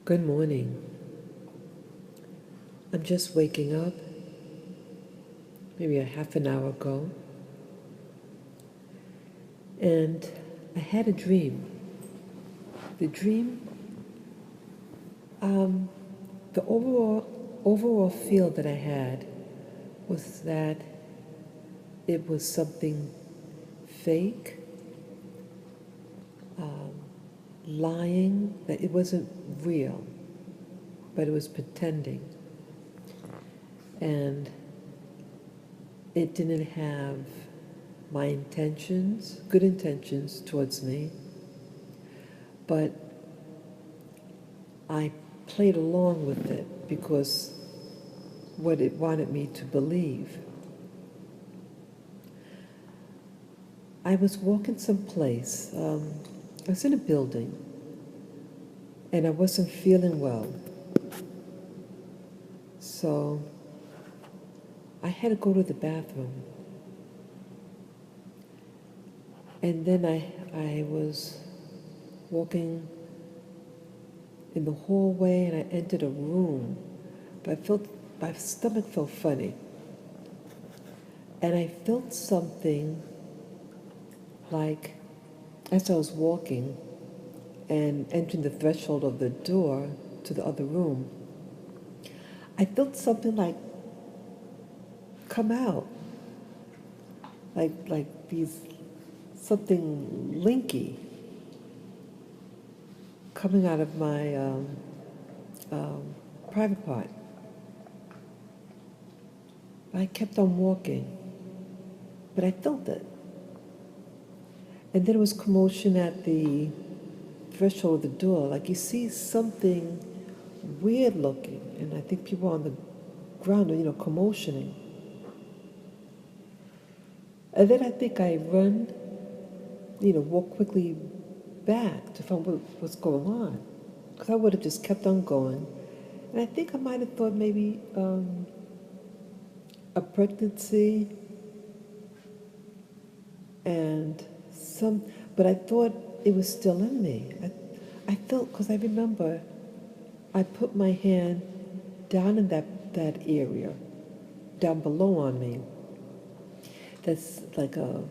Good morning. I'm just waking up, maybe a half an hour ago, and I had a dream. The dream, um, the overall feel that I had was that it was something fake, um, lying, that it wasn't real, but it was pretending. And it didn't have my intentions, good intentions towards me, but I played along with it because what it wanted me to believe. I was walking someplace. I was in a building, and I wasn't feeling well. So I had to go to the bathroom. And then I was walking in the hallway, and I entered a room, but I felt my stomach felt funny. And I felt something like, as I was walking and entering the threshold of the door to the other room, I felt something like come out, like these something linky coming out of my private part. I kept on walking, but I felt it. And then there was commotion at the threshold of the door. Like you see something weird looking, and I think people on the ground are, commotioning. And then I think I run, walk quickly back to find what's going on. Because I would have just kept on going. And I think I might have thought maybe a pregnancy and but I thought it was still in me. I felt, because I remember I put my hand down in that area, down below on me. That's like a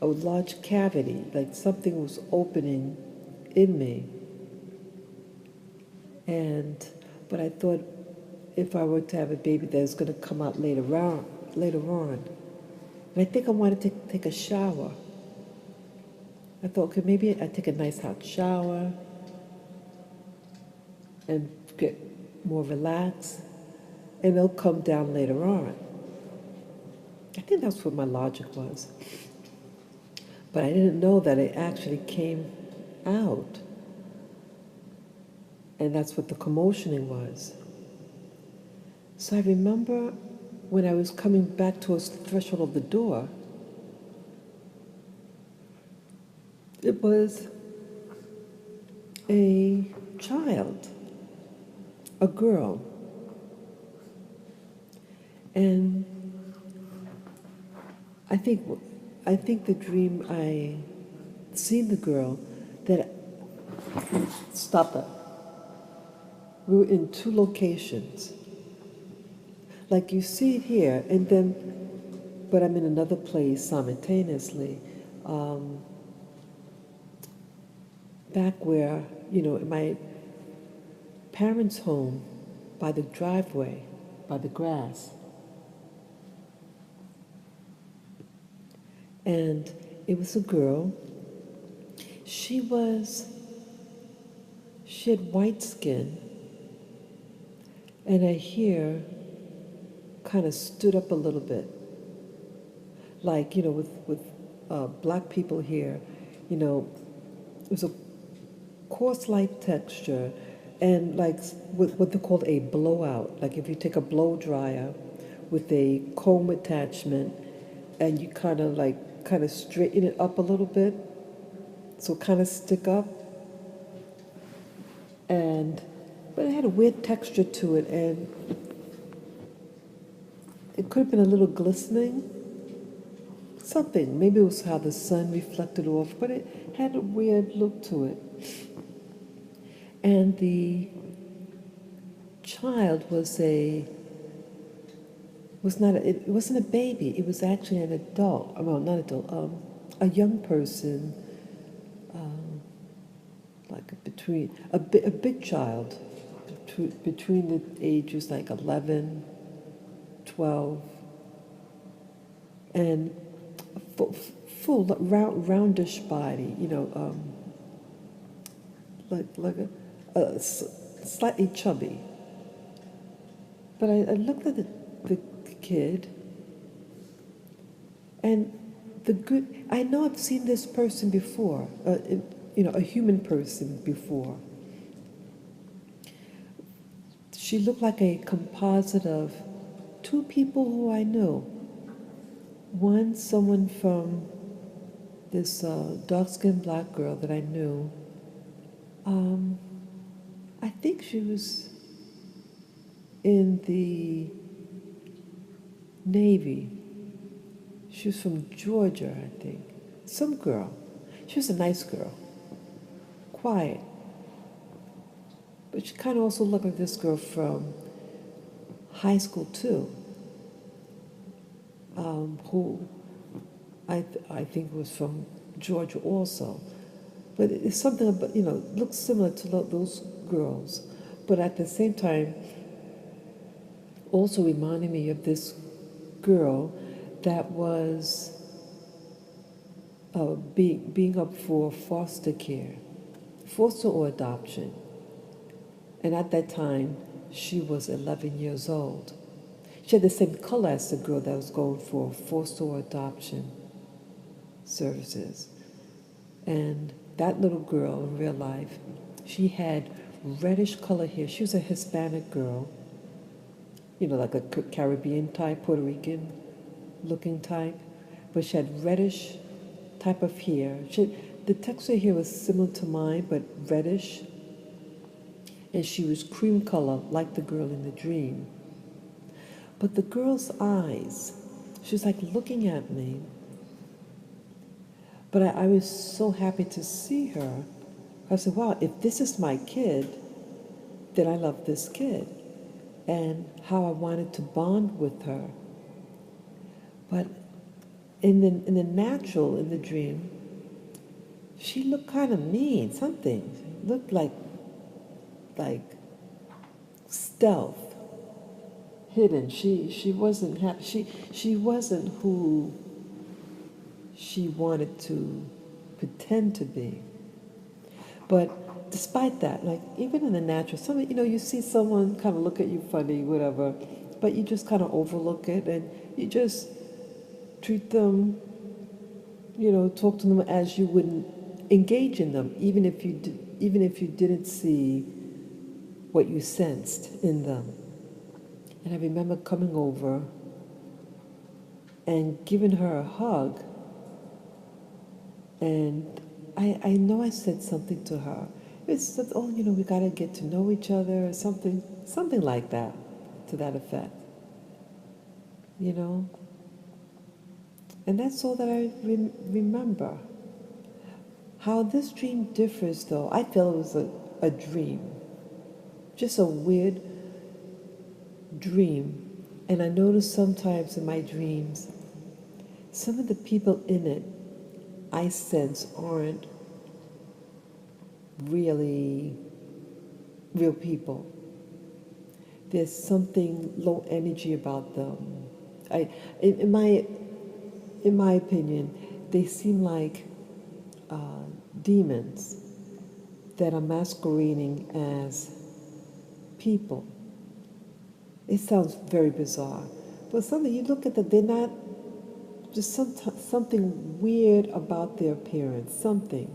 large cavity, like something was opening in me. But I thought if I were to have a baby that was going to come out later on. And I think I wanted to take a shower. I thought, okay, maybe I'd take a nice hot shower and get more relaxed, and it'll come down later on. I think that's what my logic was. But I didn't know that it actually came out. And that's what the commotioning was. So I remember when I was coming back towards the threshold of the door, it was a child, a girl. And I think the dream, I seen the girl, that stop it. We were in two locations. Like you see it here, and then, but I'm in another place simultaneously. Back where, in my parents' home, by the driveway, by the grass. And it was a girl. She had white skin, and her hair kind of stood up a little bit. Like, with black people here, it was a coarse light texture, and like with what they call a blowout. Like if you take a blow dryer with a comb attachment, and you kind of straighten it up a little bit, so it kind of stick up. But it had a weird texture to it, and it could have been a little glistening. Something, maybe it was how the sun reflected off, but it had a weird look to it. And the child it wasn't a baby. It was actually an adult. Well, not adult. A young person, like a big child, between the ages like 11, 12, and full roundish body. Like slightly chubby. But I looked at the kid, and I know I've seen this person before, a human person before. She looked like a composite of two people who I know. One, someone from this dark-skinned black girl that I knew. I think she was in the Navy. She was from Georgia, I think. Some girl. She was a nice girl. Quiet. But she kind of also looked like this girl from high school, too. Who I think was from Georgia also. But it's something about, looks similar to those girls. But at the same time, also reminded me of this girl that was being up for foster care, foster or adoption. And at that time, she was 11 years old. She had the same color as the girl that was going for foster or adoption services. And that little girl in real life, she had reddish color hair. She was a Hispanic girl, like a Caribbean type, Puerto Rican looking type. But she had reddish type of hair. The texture here was similar to mine, but reddish. And she was cream color, like the girl in the dream. But the girl's eyes, she was like looking at me. But I was so happy to see her. I said, wow, if this is my kid, then I love this kid. And how I wanted to bond with her. But in the natural, in the dream, she looked kind of mean, something. Looked like stealth, hidden. She wasn't happy. She wasn't who she wanted to pretend to be. But despite that, like even in the natural, you see someone kind of look at you funny, whatever, but you just kind of overlook it and you just treat them, talk to them as you wouldn't engage in them, even if you didn't see what you sensed in them. And I remember coming over and giving her a hug, and I know I said something to her. It's that, we gotta get to know each other, or something like that, to that effect. And that's all that I remember. How this dream differs, though, I feel it was a dream. Just a weird dream. And I notice sometimes in my dreams, some of the people in it, I sense aren't really real people. There's something low energy about them. In my opinion, they seem like demons that are masquerading as people. It sounds very bizarre, but something you look at them, they're not. Just something weird about their appearance. Something.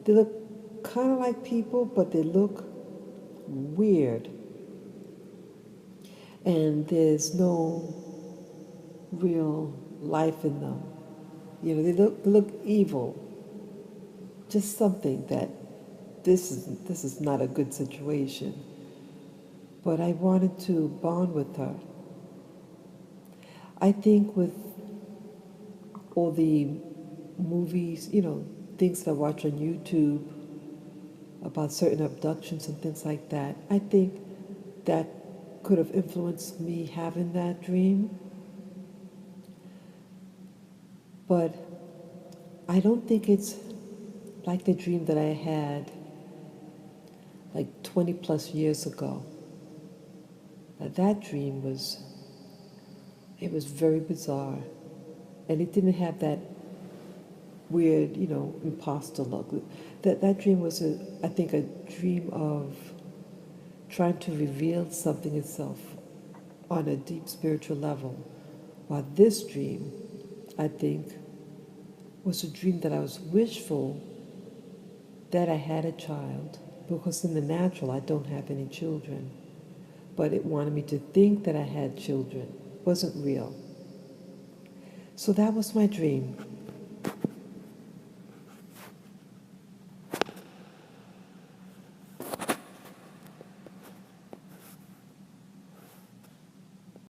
They look kind of like people, but they look weird. And there's no real life in them. They look evil. Just something that this is not a good situation. But I wanted to bond with her. I think with all the movies, things that I watch on YouTube, about certain abductions and things like that. I think that could have influenced me having that dream, but I don't think it's like the dream that I had like 20 plus years ago. That dream it was very bizarre, and it didn't have that weird, imposter look. That dream was I think a dream of trying to reveal something itself on a deep spiritual level. While this dream, I think, was a dream that I was wishful that I had a child, because in the natural I don't have any children. But it wanted me to think that I had children. It wasn't real. So that was my dream.